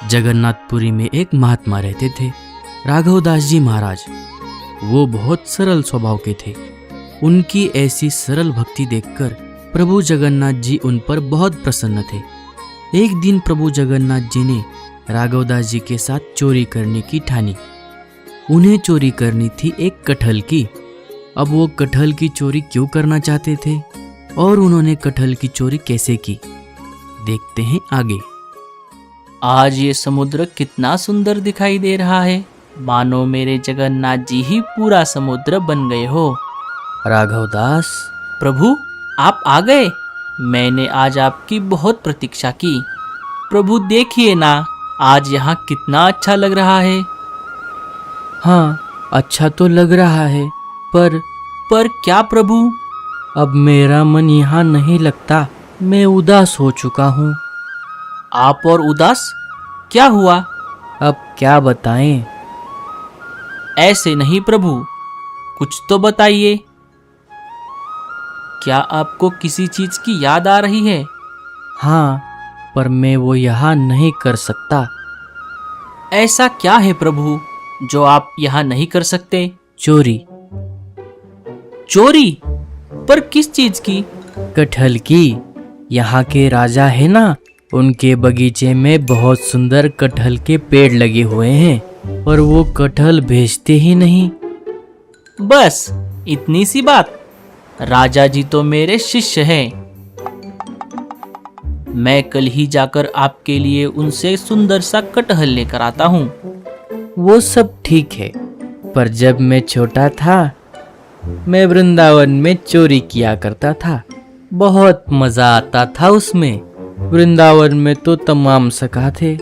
जगन्नाथपुरी में एक महात्मा रहते थे, राघवदास जी महाराज। वो बहुत सरल स्वभाव के थे। उनकी ऐसी सरल भक्ति देखकर प्रभु जगन्नाथ जी उन पर बहुत प्रसन्न थे। एक दिन प्रभु जगन्नाथ जी ने राघवदास जी के साथ चोरी करने की ठानी। उन्हें चोरी करनी थी एक कटहल की। अब वो कटहल की चोरी क्यों करना चाहते थे और उन्होंने कटहल की चोरी कैसे की, देखते हैं आगे। आज ये समुद्र कितना सुंदर दिखाई दे रहा है, मानो मेरे जगन्नाथ जी ही पूरा समुद्र बन गए हो। राघवदास, प्रभु आप आ गए। मैंने आज आपकी बहुत प्रतीक्षा की। प्रभु देखिए ना, आज यहाँ कितना अच्छा लग रहा है। हाँ, अच्छा तो लग रहा है, पर क्या प्रभु? अब मेरा मन यहाँ नहीं लगता। मैं उदास हो चुका हूँ। आप और उदास? क्या हुआ? अब क्या बताएं? ऐसे नहीं प्रभु, कुछ तो बताइए। क्या आपको किसी चीज की याद आ रही है? हाँ, पर मैं वो यहाँ नहीं कर सकता। ऐसा क्या है प्रभु जो आप यहाँ नहीं कर सकते? चोरी। चोरी? पर किस चीज की? कटहल की। यहाँ के राजा है ना, उनके बगीचे में बहुत सुंदर कटहल के पेड़ लगे हुए हैं और वो कटहल भेजते ही नहीं। बस इतनी सी बात? राजा जी तो मेरे शिष्य हैं। मैं कल ही जाकर आपके लिए उनसे सुंदर सा कटहल लेकर आता हूँ। वो सब ठीक है, पर जब मैं छोटा था, मैं वृंदावन में चोरी किया करता था। बहुत मजा आता था उसमें। वृंदावन में तो तमाम सखा थे,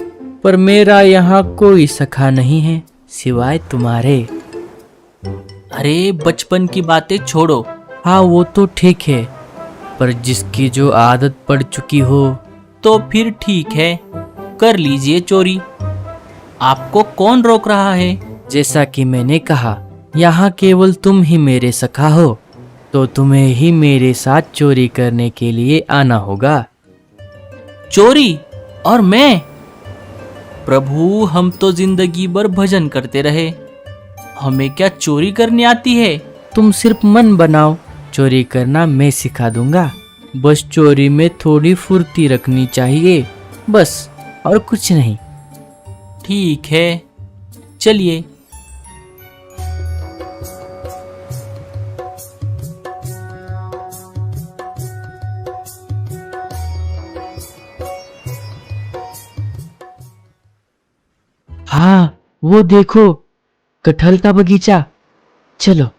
पर मेरा यहाँ कोई सखा नहीं है सिवाय तुम्हारे। अरे बचपन की बातें छोड़ो। हाँ, वो तो ठीक है, पर जिसकी जो आदत पड़ चुकी हो। तो फिर ठीक है, कर लीजिए चोरी। आपको कौन रोक रहा है? जैसा कि मैंने कहा, यहाँ केवल तुम ही मेरे सखा हो, तो तुम्हें ही मेरे साथ चोरी करने के लिए आना होगा। चोरी? और मैं? प्रभु हम तो जिंदगी भर भजन करते रहे, हमें क्या चोरी करनी आती है? तुम सिर्फ मन बनाओ, चोरी करना मैं सिखा दूंगा। बस चोरी में थोड़ी फुर्ती रखनी चाहिए, बस, और कुछ नहीं। ठीक है, चलिए। हाँ, वो देखो, कटहल का बगीचा। चलो।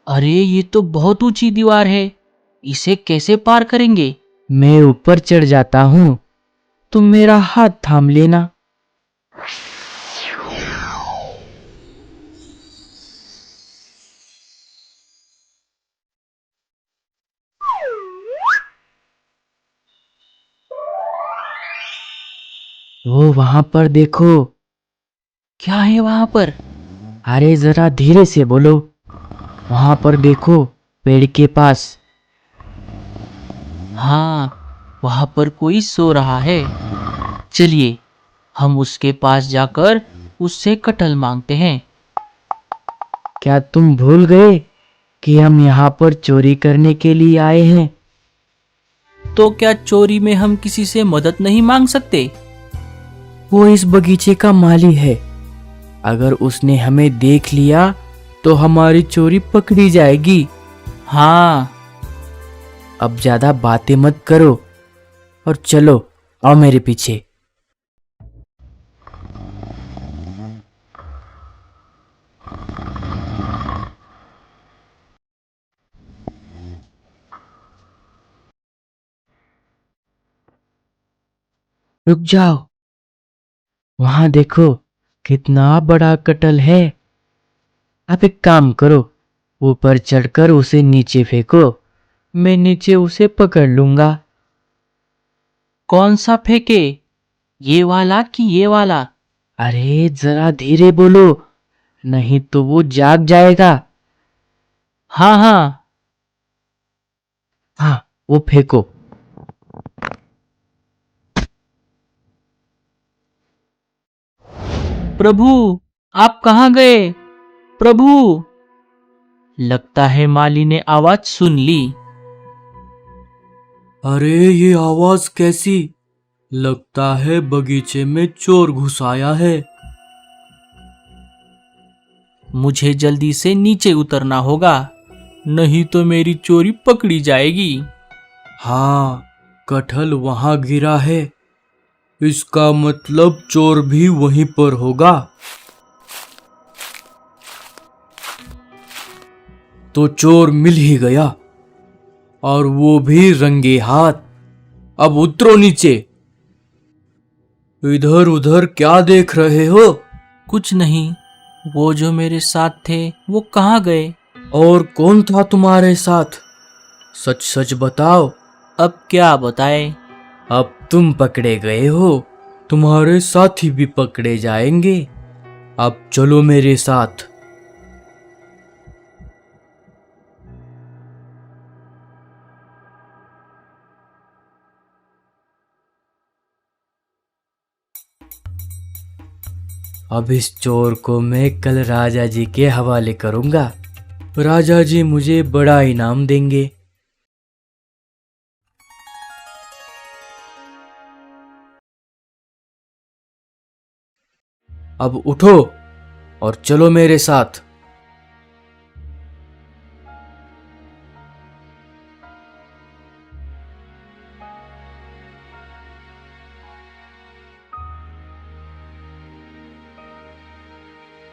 अरे ये तो बहुत ऊंची दीवार है, इसे कैसे पार करेंगे? मैं ऊपर चढ़ जाता हूँ, तुम मेरा हाथ थाम लेना। वो वहां पर देखो। क्या है वहां पर? अरे जरा धीरे से बोलो। वहां पर देखो, पेड़ के पास। हाँ, वहां पर कोई सो रहा है। चलिए, हम उसके पास जाकर उससे कटहल मांगते हैं। क्या तुम भूल गए कि हम यहाँ पर चोरी करने के लिए आए हैं? तो क्या चोरी में हम किसी से मदद नहीं मांग सकते? वो इस बगीचे का माली है। अगर उसने हमें देख लिया तो हमारी चोरी पकड़ी जाएगी। हाँ। अब ज्यादा बातें मत करो और चलो, आओ मेरे पीछे। रुक जाओ, वहां देखो, कितना बड़ा कटहल है। आप एक काम करो, ऊपर चढ़कर उसे नीचे फेंको। मैं नीचे उसे पकड़ लूंगा। कौन सा फेंके, ये वाला कि ये वाला? अरे जरा धीरे बोलो, नहीं तो वो जाग जाएगा। हाँ हाँ। हाँ, वो फेंको। प्रभु, आप कहाँ गए? प्रभु! लगता है माली ने आवाज सुन ली। अरे ये आवाज कैसी? लगता है बगीचे में चोर घुस आया है। मुझे जल्दी से नीचे उतरना होगा, नहीं तो मेरी चोरी पकड़ी जाएगी। हाँ, कटहल वहां गिरा है, इसका मतलब चोर भी वहीं पर होगा। तो चोर मिल ही गया, और वो भी रंगे हाथ। अब उतरो नीचे। इधर उधर क्या देख रहे हो? कुछ नहीं, वो जो मेरे साथ थे वो कहाँ गए? और कौन था तुम्हारे साथ? सच सच बताओ। अब क्या बताए? अब तुम पकड़े गए हो, तुम्हारे साथी भी पकड़े जाएंगे। अब चलो मेरे साथ। अब इस चोर को मैं कल राजा जी के हवाले करूंगा। राजा जी मुझे बड़ा इनाम देंगे। अब उठो और चलो मेरे साथ।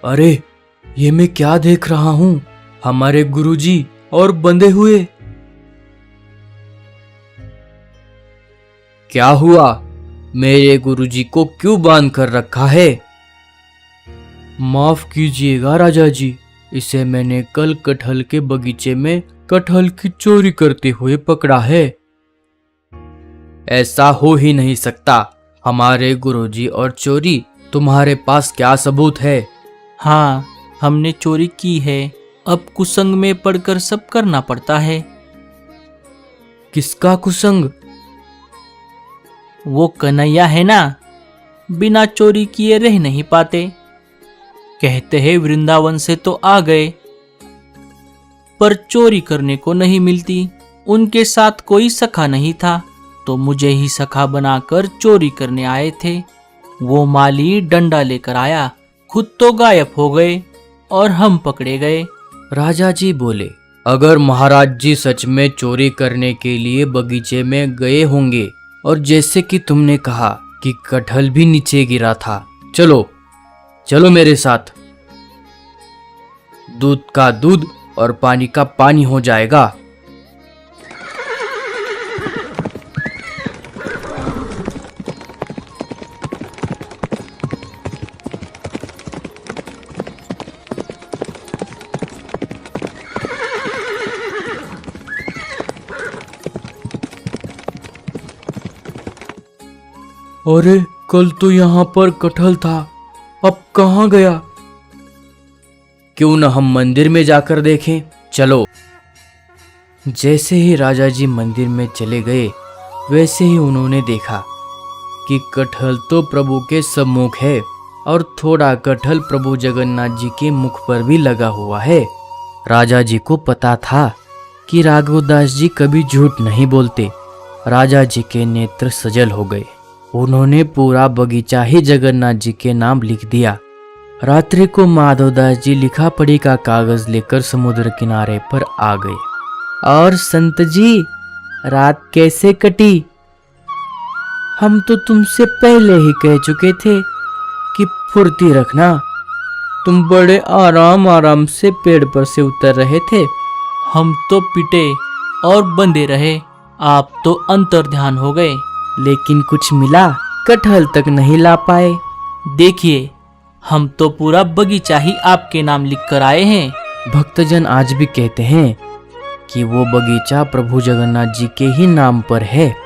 अरे ये मैं क्या देख रहा हूं? हमारे गुरुजी और बंधे हुए। क्या हुआ? मेरे गुरुजी को क्यों बांध कर रखा है? माफ कीजिएगा राजा जी, इसे मैंने कल कटहल के बगीचे में कटहल की चोरी करते हुए पकड़ा है। ऐसा हो ही नहीं सकता। हमारे गुरुजी और चोरी, तुम्हारे पास क्या सबूत है? हाँ, हमने चोरी की है। अब कुसंग में पड़कर सब करना पड़ता है। किसका कुसंग? वो कन्हैया है ना, बिना चोरी किए रह नहीं पाते। कहते हैं वृंदावन से तो आ गए, पर चोरी करने को नहीं मिलती। उनके साथ कोई सखा नहीं था, तो मुझे ही सखा बनाकर चोरी करने आए थे। वो माली डंडा लेकर आया, खुद तो गायब हो गए और हम पकड़े गए। राजा जी बोले, अगर महाराज जी सच में चोरी करने के लिए बगीचे में गए होंगे, और जैसे कि तुमने कहा कि कटहल भी नीचे गिरा था, चलो चलो मेरे साथ। दूध का दूध और पानी का पानी हो जाएगा। अरे कल तो यहाँ पर कटहल था, अब कहाँ गया? क्यों न हम मंदिर में जाकर देखें? चलो। जैसे ही राजा जी मंदिर में चले गए, वैसे ही उन्होंने देखा कि कटहल तो प्रभु के सम्मुख है, और थोड़ा कटहल प्रभु जगन्नाथ जी के मुख पर भी लगा हुआ है। राजा जी को पता था कि राघवदास जी कभी झूठ नहीं बोलते। राजा जी के नेत्र सजल हो गए। उन्होंने पूरा बगीचा ही जगन्नाथ जी के नाम लिख दिया। रात्रि को माधवदास जी लिखा पढ़ी का कागज लेकर समुद्र किनारे पर आ गए। और संत जी, रात कैसे कटी? हम तो तुमसे पहले ही कह चुके थे कि फुर्ती रखना। तुम बड़े आराम आराम से पेड़ पर से उतर रहे थे। हम तो पिटे और बंधे रहे, आप तो अंतर्ध्यान हो गए। लेकिन कुछ मिला? कटहल तक नहीं ला पाए। देखिए, हम तो पूरा बगीचा ही आपके नाम लिख कर आए हैं। भक्तजन आज भी कहते हैं कि वो बगीचा प्रभु जगन्नाथ जी के ही नाम पर है।